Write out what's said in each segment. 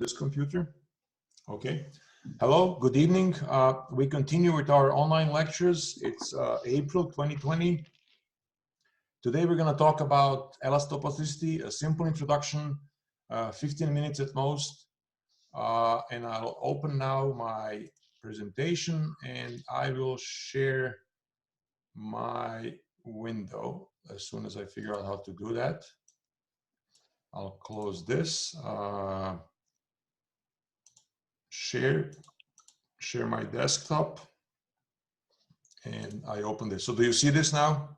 this computer. Okay. Hello, good evening. We continue with our online lectures. It's April 2020. Today we're going to talk about elastoplasticity, a simple introduction, 15 minutes at most. And I'll open now my presentation and I will share my window as soon as I figure out how to do that. I'll close this, share my desktop, and I open this. So do you see this now?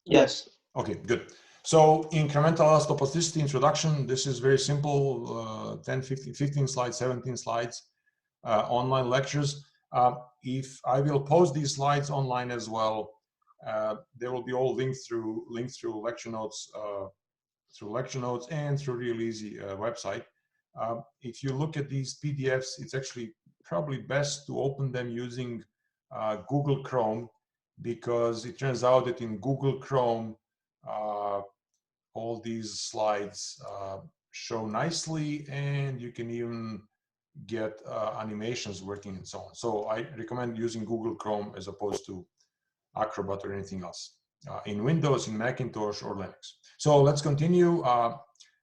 Yes. Okay, good. So incremental elastoplasticity introduction, this is very simple, 10, 15 slides, 17 slides, online lectures. If I will post these slides online as well, they will be all linked through lecture notes, and through Real Easy website. If you look at these PDFs, it's actually probably best to open them using Google Chrome, because it turns out that in Google Chrome, all these slides show nicely, and you can even get animations working and so on. So I recommend using Google Chrome as opposed to Acrobat or anything else in Windows, in Macintosh, or Linux. So let's continue.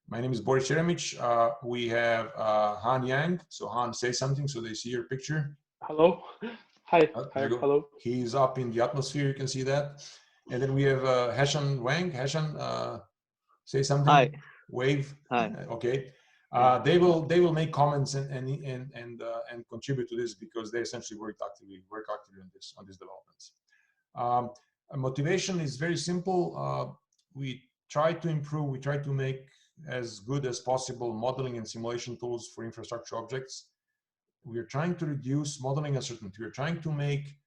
My name is Boris Jeremic. We have Han Yang. So Han, say something so they see your picture. Hello. Hi. Hi. Hello. He's up in the atmosphere. You can see that. And then we have Heshan Wang. Heshan, say something. Hi. Wave. Hi. Okay. They will make comments and contribute to this, because they essentially work actively on these developments. Motivation is very simple. We try to improve, we try to make as good as possible modeling and simulation tools for infrastructure objects. We are trying to reduce modeling uncertainty. We're trying to make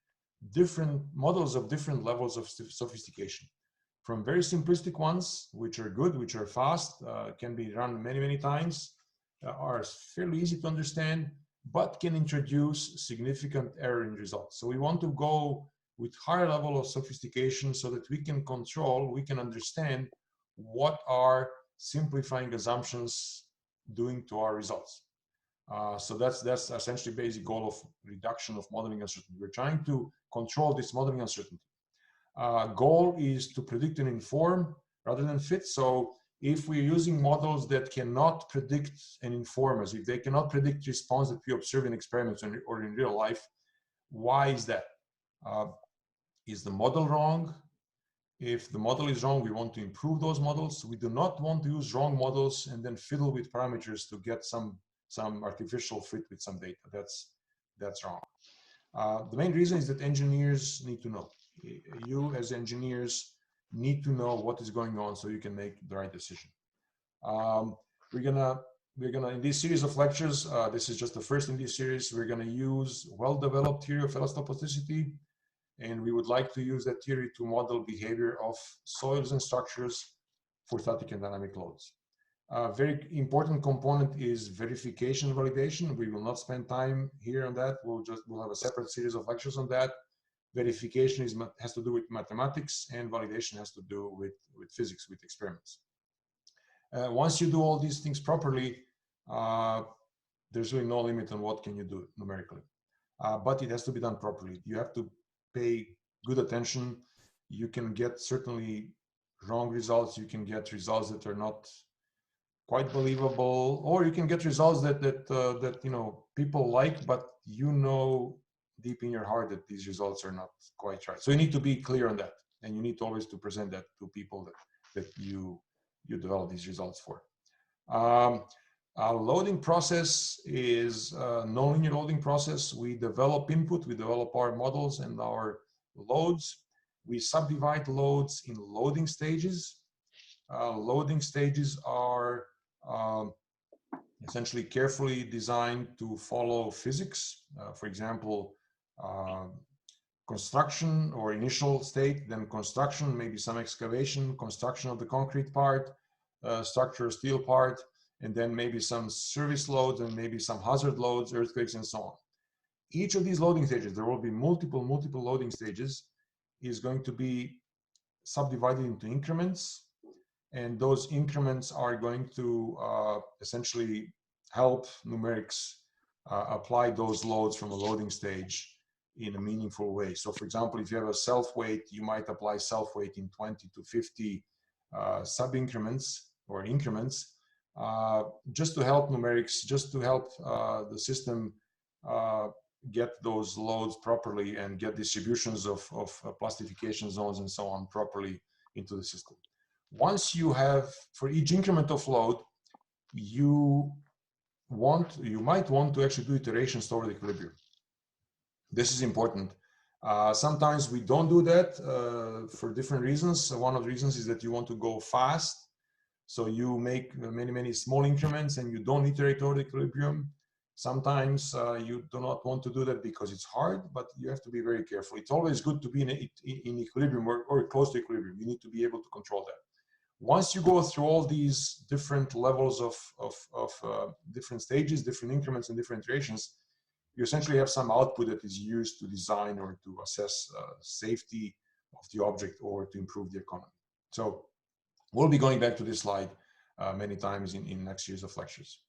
different models of different levels of sophistication, from very simplistic ones, which are good, which are fast, can be run many times, are fairly easy to understand, but can introduce significant error in results. So we want to go with higher level of sophistication so that we can control, we can understand what are simplifying assumptions doing to our results. So that's essentially basic goal of reduction of modeling uncertainty. We're trying to control this modeling uncertainty. Goal is to predict and inform rather than fit. So if we're using models that cannot predict and inform us, if they cannot predict response that we observe in experiments or in real life, why is that? Is the model wrong? If the model is wrong, we want to improve those models. We do not want to use wrong models and then fiddle with parameters to get some artificial fit with some data. That's wrong. The main reason is that engineers need to know. You as engineers need to know what is going on so you can make the right decision. We're gonna in this series of lectures, this is just the first in this series, we're gonna use well-developed theory of elastoplasticity, and we would like to use that theory to model behavior of soils and structures for static and dynamic loads. A very important component is verification and validation. We will not spend time here on that. We'll have a separate series of lectures on that. Verification has to do with mathematics, and validation has to do with physics, with experiments. Once you do all these things properly, there's really no limit on what can you do numerically. But it has to be done properly. You have to pay good attention. You can get certainly wrong results. You can get results that are not quite believable, or you can get results that you know people like, but you know deep in your heart that these results are not quite right. So you need to be clear on that, and you need always to present that to people that you develop these results for. Our loading process is a nonlinear loading process. We develop input, we develop our models and our loads. We subdivide loads in loading stages. Loading stages are essentially carefully designed to follow physics. For example, construction or initial state, then construction, maybe some excavation, construction of the concrete part, structure steel part, and then maybe some service loads and maybe some hazard loads, earthquakes, and so on. Each of these loading stages, there will be multiple loading stages, is going to be subdivided into increments. and those increments are going to essentially help numerics apply those loads from a loading stage in a meaningful way. So for example, if you have a self-weight, you might apply self-weight in 20 to 50 sub-increments or increments, just to help numerics, just to help the system get those loads properly and get distributions of plastification zones and so on properly into the system. Once you have, for each increment of load, you might want to actually do iterations toward equilibrium. This is important. Sometimes we don't do that for different reasons. One of the reasons is that you want to go fast. So you make many small increments and you don't iterate toward equilibrium. Sometimes you do not want to do that because it's hard, but you have to be very careful. It's always good to be in equilibrium or close to equilibrium. You need to be able to control that. Once you go through all these different levels of different stages, different increments, and different iterations, you essentially have some output that is used to design or to assess safety of the object or to improve the economy. So we'll be going back to this slide many times in next series of lectures.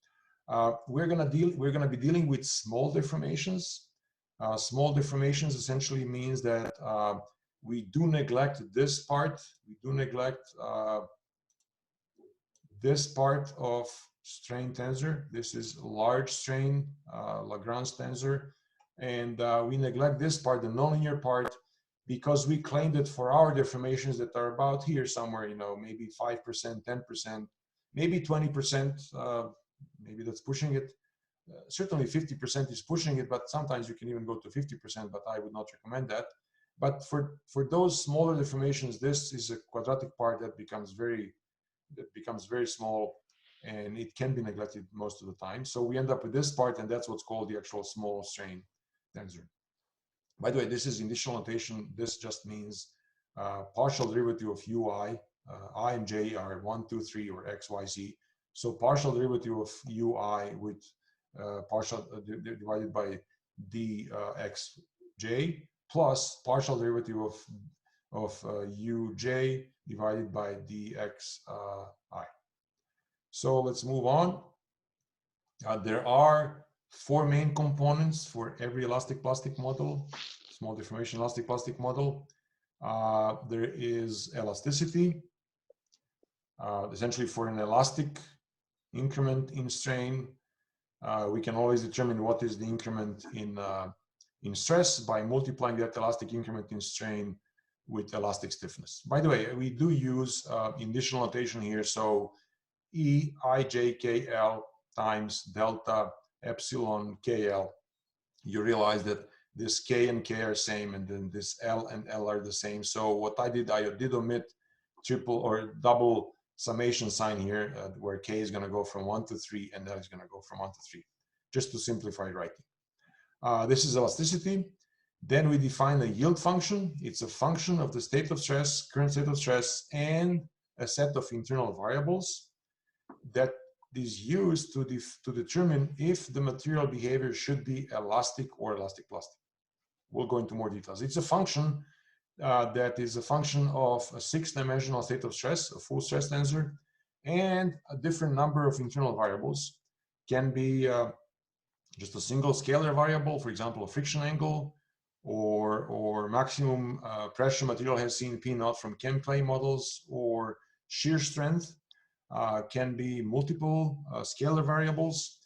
We're going to be dealing with small deformations. Small deformations essentially means that we do neglect this part. We do neglect this part of strain tensor. This is large strain Lagrange tensor, and we neglect this part, the nonlinear part, because we claim that for our deformations that are about here somewhere, you know, maybe 5%, 10%, maybe 20%, maybe that's pushing it. Certainly 50% is pushing it, but sometimes you can even go to 50%, but I would not recommend that. But for those smaller deformations, this is a quadratic part that becomes very small, and it can be neglected most of the time. So we end up with this part, and that's what's called the actual small strain tensor. By the way, this is initial notation. This just means partial derivative of ui. I and j are 1, 2, 3, or x, y, z. So partial derivative of ui with divided by dxj plus partial derivative of uj divided by dxi. So let's move on. There are 4 main components for every elastic plastic model, small deformation elastic plastic model. There is elasticity, essentially for an elastic increment in strain. We can always determine what is the increment in stress by multiplying that elastic increment in strain with elastic stiffness. By the way, we do use initial notation here, so EIJKL times delta epsilon KL. You realize that this K and K are same, and then this L and L are the same. So what I did omit triple or double summation sign here, where K is going to go from 1 to 3 and L is going to go from 1 to 3, just to simplify writing. This is elasticity. Then we define a yield function. It's a function of the state of stress, current state of stress, and a set of internal variables that is used to determine if the material behavior should be elastic or elastic plastic. We'll go into more details. It's a function that is a function of a 6-dimensional state of stress, a full stress tensor, and a different number of internal variables. Can be just a single scalar variable, for example, a friction angle, or maximum pressure material has seen P naught from chem-clay models, or shear strength. Can be multiple scalar variables,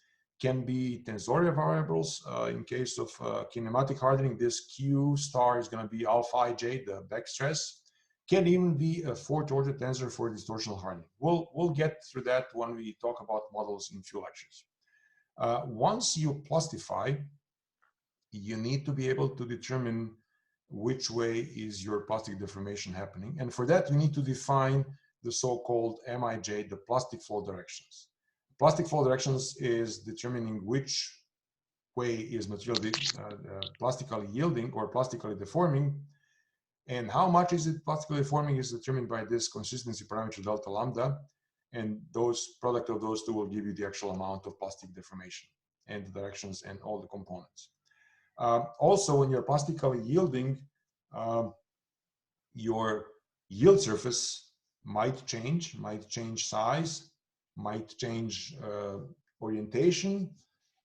can be tensorial variables. In case of kinematic hardening, this Q star is going to be alpha ij, the back stress. Can even be a 4th order tensor for distortional hardening. We'll get through that when we talk about models in few lectures. Once you plastify, you need to be able to determine which way is your plastic deformation happening. And for that, you need to define the so-called MIJ, the plastic flow directions. Plastic flow directions is determining which way is material plastically yielding or plastically deforming, and how much is it plastically deforming is determined by this consistency parameter delta lambda, and those product of those two will give you the actual amount of plastic deformation and the directions and all the components. Also, when you're plastically yielding, your yield surface might change size, might change orientation,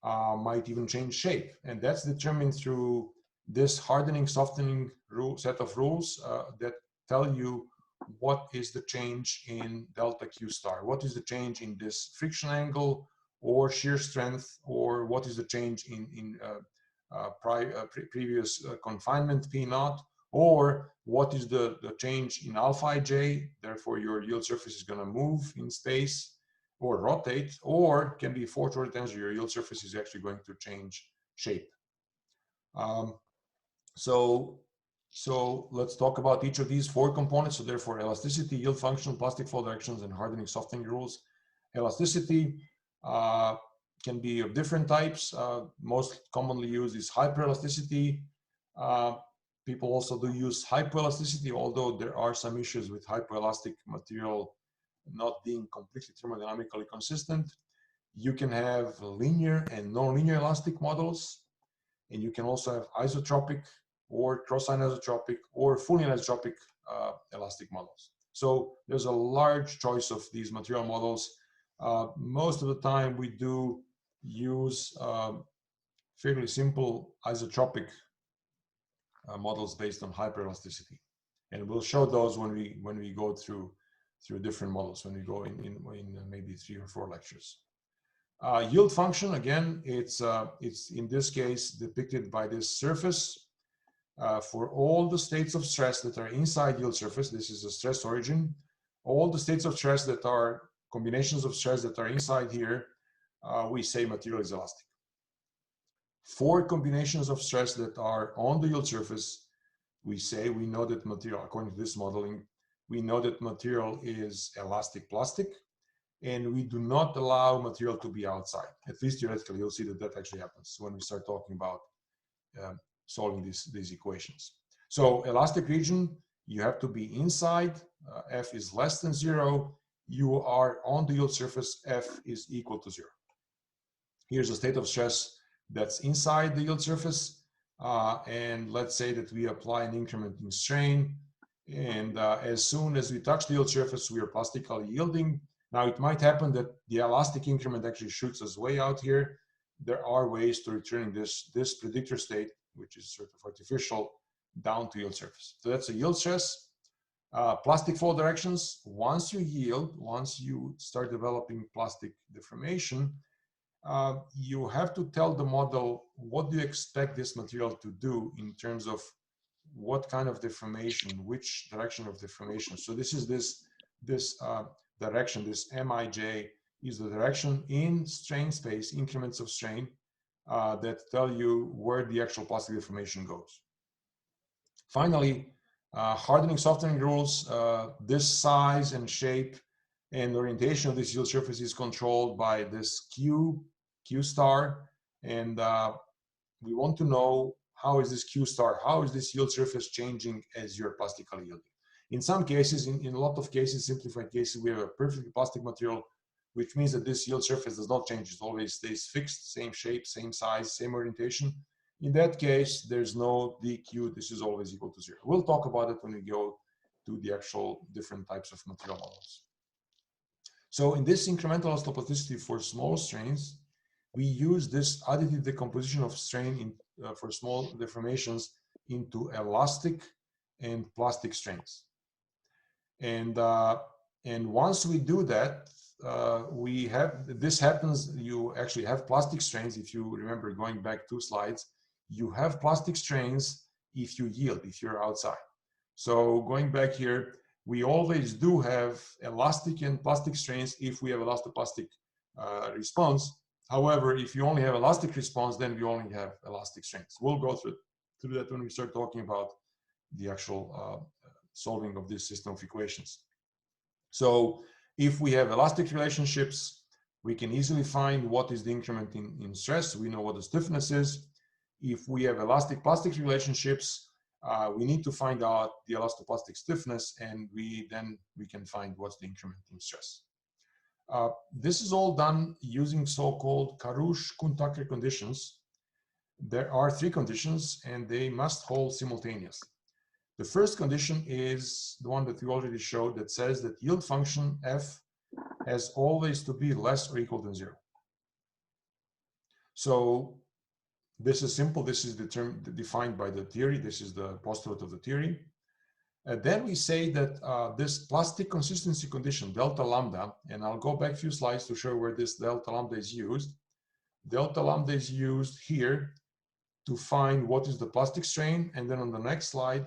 might even change shape. And that's determined through this hardening, softening set of rules that tell you what is the change in delta Q star, what is the change in this friction angle or shear strength, or what is the change in previous confinement P naught, or what is the change in alpha ij, therefore your yield surface is going to move in space or rotate, or can be forward or tensor, your yield surface is actually going to change shape. So let's talk about each of these four components. So therefore, elasticity, yield function, plastic flow directions, and hardening, softening rules. Elasticity can be of different types. Most commonly used is hyperelasticity. People also do use hypoelasticity, although there are some issues with hypoelastic material not being completely thermodynamically consistent. You can have linear and non-linear elastic models, and you can also have isotropic or cross-anisotropic or fully anisotropic elastic models. So there's a large choice of these material models. Most of the time we do use fairly simple isotropic models based on hyperelasticity, and we'll show those when we go through different models, when we go in maybe 3 or 4 lectures. Yield function, again, it's in this case depicted by this surface for all the states of stress that are inside yield surface. This is a stress origin. All the states of stress that are combinations of stress that are inside here, we say material is elastic. 4 combinations of stress that are on the yield surface, we know that material, according to this modeling, we know that material is elastic plastic, and we do not allow material to be outside. At least theoretically, you'll see that that actually happens when we start talking about solving these equations. So elastic region, you have to be inside. F is less than 0. You are on the yield surface. F is equal to 0. Here's a state of stress that's inside the yield surface. And let's say that we apply an incrementing strain. And as soon as we touch the yield surface, we are plastically yielding. Now, it might happen that the elastic increment actually shoots us way out here. There are ways to return this predictor state, which is sort of artificial, down to yield surface. So that's a yield stress. Plastic flow directions, once you yield, once you start developing plastic deformation, you have to tell the model what do you expect this material to do in terms of what kind of deformation, which direction of deformation. So this is this direction, this Mij is the direction in strain space, increments of strain, that tell you where the actual plastic deformation goes. Finally, hardening, softening rules, this size and shape and orientation of this yield surface is controlled by this Q star, and we want to know how is this Q star, how is this yield surface changing as you're plastically yielding. In some cases, in a lot of cases, simplified cases, we have a perfectly plastic material, which means that this yield surface does not change. It always stays fixed, same shape, same size, same orientation. In that case, there's no dq. This is always equal to 0. We'll talk about it when we go to the actual different types of material models. So in this incremental elasto-plasticity for small strains, we use this additive decomposition of strain for small deformations into elastic and plastic strains. And once we do that, we have, this happens, you actually have plastic strains. If you remember going back 2 slides, you have plastic strains if you yield, if you're outside. So going back here, we always do have elastic and plastic strains if we have elastoplastic response. However, if you only have elastic response, then we only have elastic strains. We'll go through that when we start talking about the actual solving of this system of equations. So if we have elastic relationships, we can easily find what is the increment in stress. We know what the stiffness is. If we have elastic plastic relationships, we need to find out the elastoplastic stiffness, and we can find what's the increment in stress. This is all done using so-called Karush-Kuhn-Tucker conditions. There are 3 conditions, and they must hold simultaneously. The first condition is the one that we already showed that says that yield function f has always to be less or equal than 0. So this is simple. This is the term defined by the theory. This is the postulate of the theory. Then we say that this plastic consistency condition, delta lambda, and I'll go back a few slides to show where this delta lambda is used. Delta lambda is used here to find what is the plastic strain, and then on the next slide,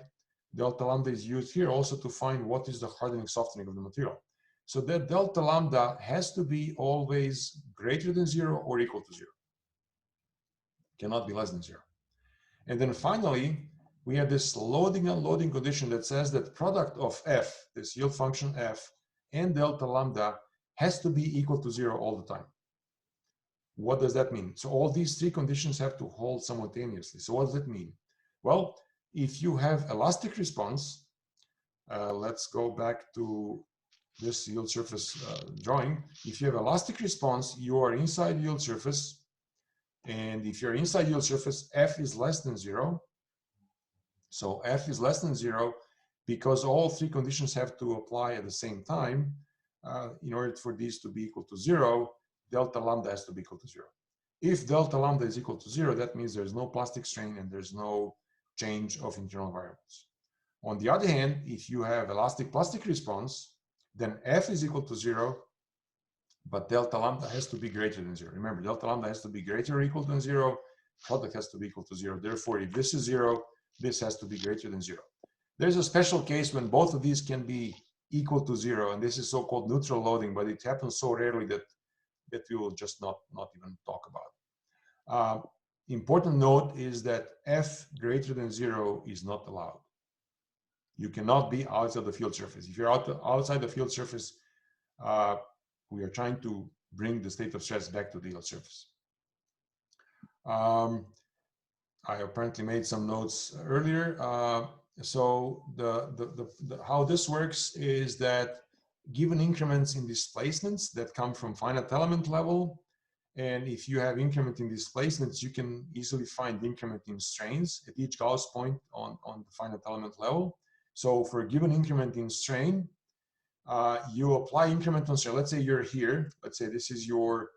delta lambda is used here also to find what is the hardening softening of the material. So that delta lambda has to be always greater than 0 or equal to 0. Cannot be less than 0. And then finally, we have this loading and unloading condition that says that product of f, this yield function f, and delta lambda has to be equal to 0 all the time. What does that mean? So all these three conditions have to hold simultaneously. So what does it mean? Well, if you have elastic response, let's go back to this yield surface drawing. If you have elastic response, you are inside yield surface. And if you're inside yield surface, f is less than 0. So f is less than 0 because all three conditions have to apply at the same time. In order for these to be equal to 0, delta lambda has to be equal to 0. If delta lambda is equal to 0, that means there's no plastic strain and there's no change of internal variables. On the other hand, if you have elastic plastic response, then f is equal to 0, but delta lambda has to be greater than 0. Remember, delta lambda has to be greater or equal than 0, product has to be equal to 0. Therefore, if this is 0, this has to be greater than 0. There's a special case when both of these can be equal to 0, and this is so-called neutral loading, but it happens so rarely that we will just not even talk about. Important note is that f greater than 0 is not allowed. You cannot be outside the field surface. If you're outside the field surface, we are trying to bring the state of stress back to the yield surface. I apparently made some notes earlier. So how this works is that given increments in displacements that come from finite element level, and if you have increment in displacements, you can easily find increment in strains at each Gauss point on the finite element level. So for a given increment in strain, you apply increment on strain. Let's say you're here. Let's say this is your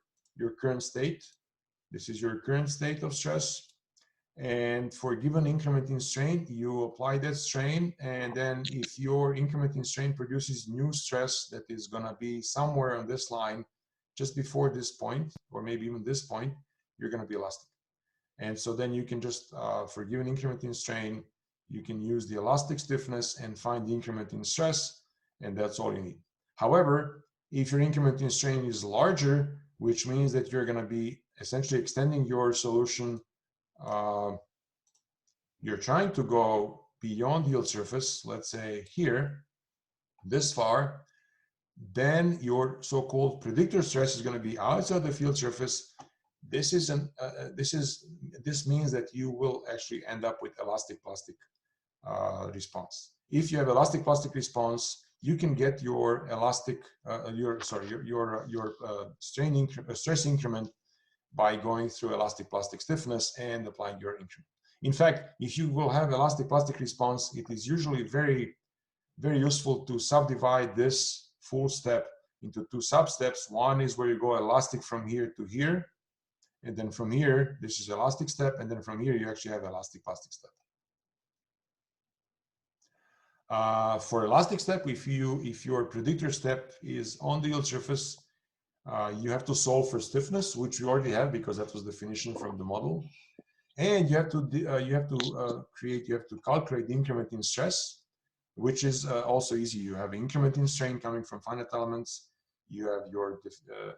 current state. This is your current state of stress. And for a given increment in strain, you apply that strain. And then if your increment in strain produces new stress that is going to be somewhere on this line, just before this point, or maybe even this point, you're going to be elastic. And so then you can just, for a given increment in strain, you can use the elastic stiffness and find the increment in stress, and that's all you need. However, if your increment in strain is larger, which means that you're going to be essentially extending your solution, you're trying to go beyond yield surface, let's say here, this far, then your so-called predictor stress is going to be outside the field surface. This means that you will actually end up with elastic plastic response. If you have elastic plastic response, you can get your elastic, stress increment by going through elastic plastic stiffness and applying your increment. In fact, if you will have elastic plastic response, it is usually very, very useful to subdivide this full step into two sub-steps. One is where you go elastic from here to here, and then from here, this is elastic step, and then from here, you actually have elastic plastic step. For elastic step, if your predictor step is on the yield surface, you have to solve for stiffness, which we already have because that was the definition from the model, and you have to calculate the increment in stress, which is also easy. You have increment in strain coming from finite elements. You have your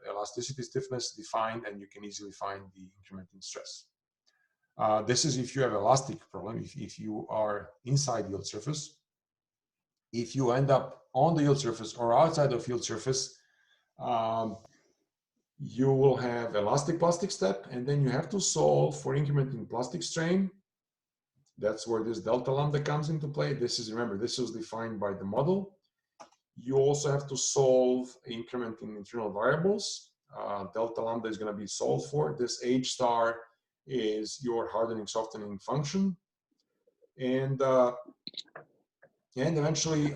elasticity stiffness defined, and you can easily find the increment in stress. This is if you have elastic problem. If you are inside yield surface. If you end up on the yield surface or outside the field surface, you will have elastic plastic step, and then you have to solve for increment in plastic strain. That's where this delta lambda comes into play. Remember, this was defined by the model. You also have to solve increment in internal variables. Delta lambda is going to be solved for. This H star is your hardening softening function. And And eventually,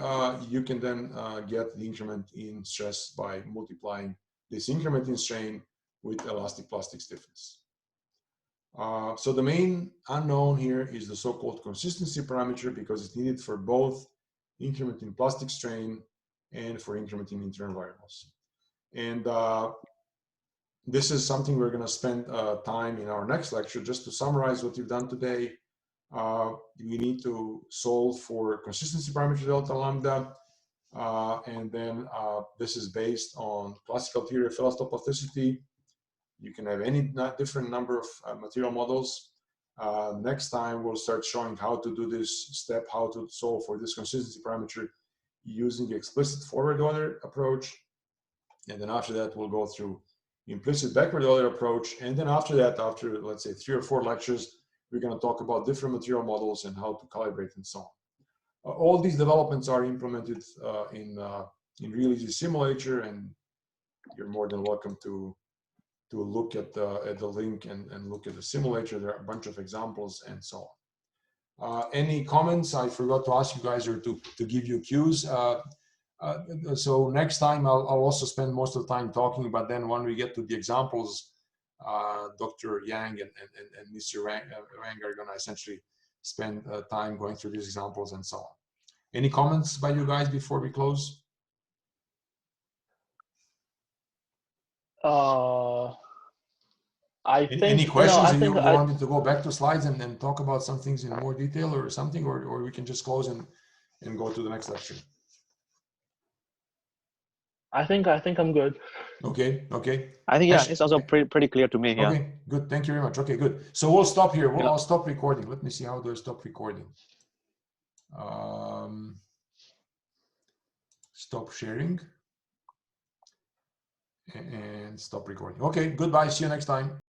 you can then get the increment in stress by multiplying this increment in strain with elastic plastic stiffness. So the main unknown here is the so-called consistency parameter, because it's needed for both increment in plastic strain and for increment in internal variables. And this is something we're going to spend time in our next lecture. Just to summarize what you've done today, we need to solve for consistency parameter delta lambda, and then this is based on classical theory of elastoplasticity. You can have any different number of material models. Next time we'll start showing how to do this step, how to solve for this consistency parameter using the explicit forward order approach. And then after that, we'll go through implicit backward order approach. And then after that, after let's say 3 or 4 lectures, we're going to talk about different material models and how to calibrate and so on. All these developments are implemented in Real Easy Simulator, and you're more than welcome to look at the link and look at the simulator. There are a bunch of examples and so on. Any comments? I forgot to ask you guys, or to give you cues. So next time I'll also spend most of the time talking, but then when we get to the examples, Dr. Yang and Mr. Wang are going to essentially spend time going through these examples and so on. Any comments by you guys before we close? I think, any questions? I think you wanted to go back to slides and talk about some things in more detail or something, or we can just close and go to the next lecture. I think I'm good. Okay. I think, yeah, it's also pretty clear to me. Yeah. Okay, good. Thank you very much. Okay, good. So we'll stop here. I'll stop recording. Let me see, how do I stop recording? Stop sharing and stop recording. Okay, goodbye. See you next time.